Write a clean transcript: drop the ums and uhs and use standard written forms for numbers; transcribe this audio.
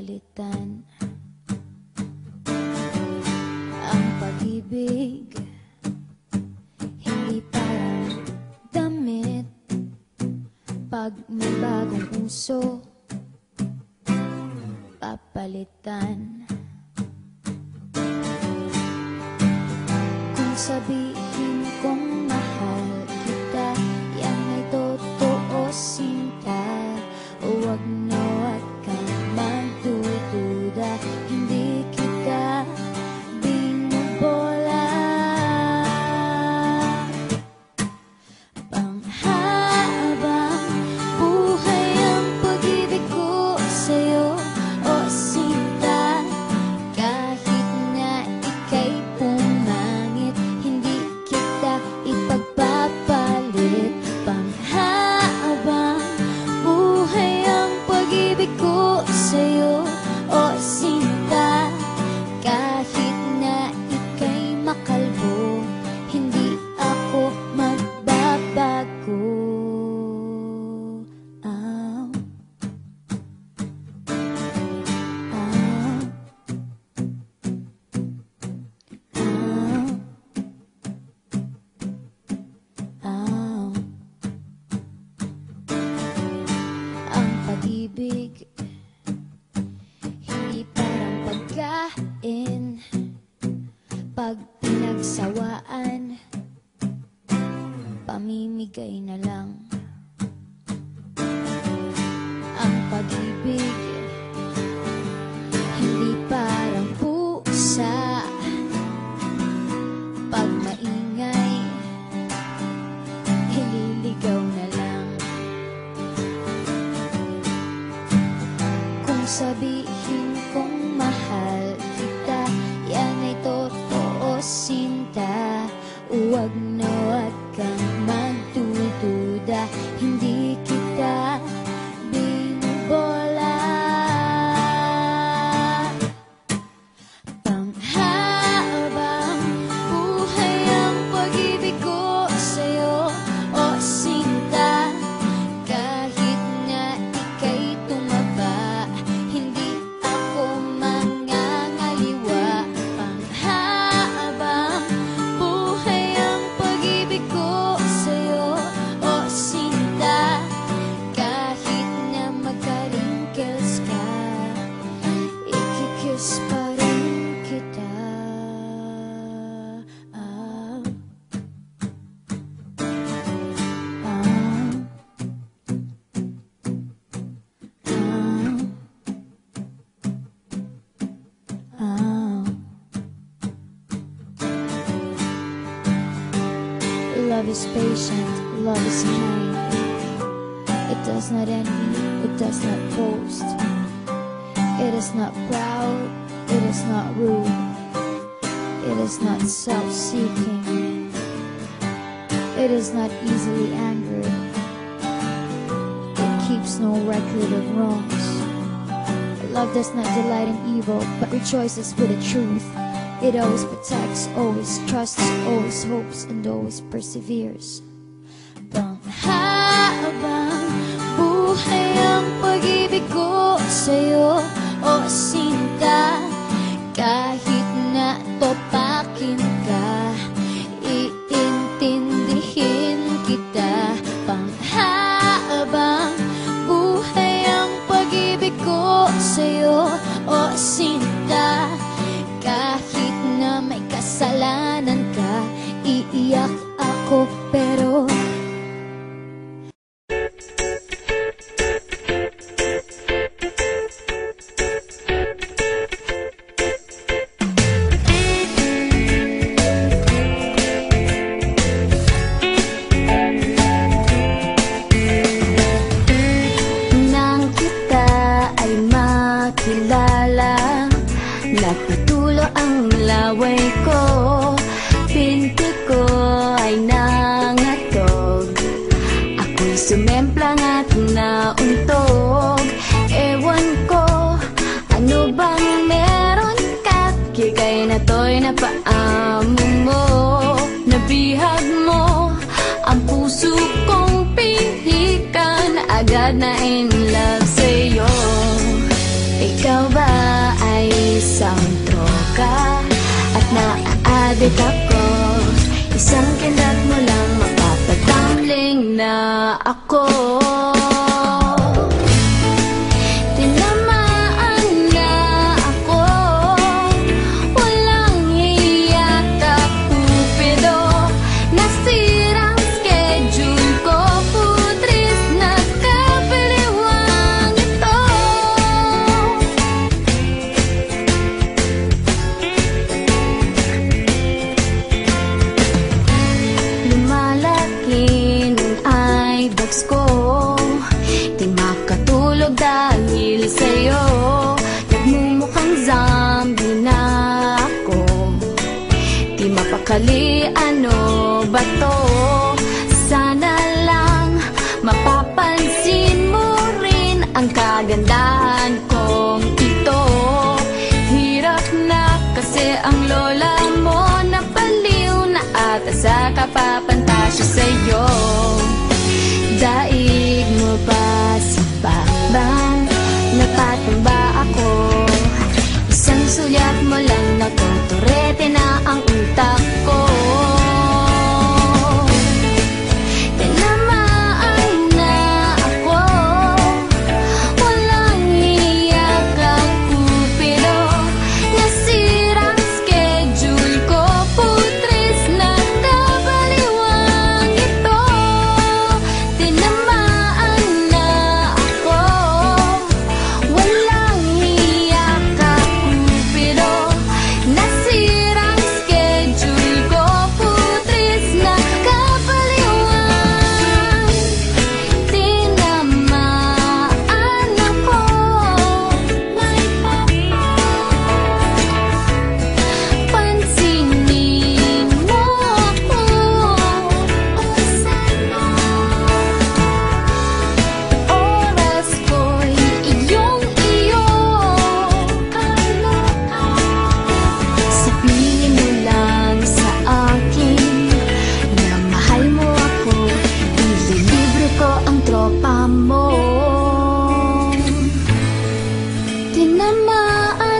papalitan ang pag-ibig. Hindi parang damit pag may bagong uso, papalitan. Kung sabihin kong mahal kita, yan ay totoo, sinta. Huwag na huwag kang magdududa, hindi kita binobola. Panghabang buhay ang pag-ibig ko sa'yo, o sinta. Kahit na ika'y pumangit, hindi kita ipagpapalit. Panghabang buhay ang pag-ibig ko sa'yo, o sinta. Kahit na ika'y makalbo, hindi ako magbabago. Ow. Ow. Ow. Ow. Ang pag-ibig hindi parang pagkain, pag pinagsawaan, pamimigay na lang. Ang pag-ibig hindi parang pusa, pag maingay, hililigaw na lang. Kung sabihin kong mahal kita, yan ay totoo, sinta. Huwag na huwag kang magdududa, hindi kita binobola. Panghabang buhay ang pag-ibig ko sa'yo, o sinta. Kahit na ika'y tumaba, hindi ako mangangaliwa. Panghabang buhay ang pag-ibig ko sa'yo, o sinta. Kahit na magka-wrinkles ka, ikikiss pa rin kita. Ah. Ah. Ah. Love is patient, love is kind. It does not envy, it does not boast. It is not proud, it is not rude. It is not self-seeking. It is not easily angered. It keeps no record of wrongs. Love does not delight in evil, but rejoices with the truth. It always protects, always trusts, always hopes, and always perseveres. Panghabang buhay ang pag-ibig ko sa'yo, o sinta. Kahit na topakin ka, iintindihin kita. Panghabang buhay ang pag-ibig ko sa'yo, o sinta. Kahit na may kasalanan ka, iiyak ako pero nang kita ay makilala, napitulo ang laway ko, pinti ko ay nangatog. Ako'y sumemplang at nauntog. Ewan ko, ano bang meron ka? Kikay na to'y napaamo mo. Nabihag mo ang puso kong pinikan, agad na in love sa'yo. Ikaw ba ka at naa-addict ako. Isang kindat mo lang mapapatambling na ako. Tinamaan na ako, walang hiya ka Cupido. Nasirang schedule ko, putris na kapaliwang ito. Lumalaki ng eyebags ko, di makatulog dahil sa'yo. Nagmumukhang zombie na ako, di mapakali, ano ba to? Sana lang mapapansin mo rin ang kagandahan kong ito. Hirap na kasi ang lola mo, napaliw na ata sa kapapantasya sa'yo. Daig mo ba si Bakbang? Napatamba ako, isang sulyap mo lang, nagtuturete na ang utak ko. Tinamaan na ako, walang hiya kang Cupido. Nasirang schedule ko, putris na kabaliwang ito. Tinamaan na ako, walang hiya kang Cupido. Nasirang schedule ko, putris na kapaliwang. Tinamaan ako, pansinin mo ako. Oras ko'y iyong-iyo. Sabihin mo lang sa akin na mahal mo ako, ililibre ko ang tropa mo. Tinamaan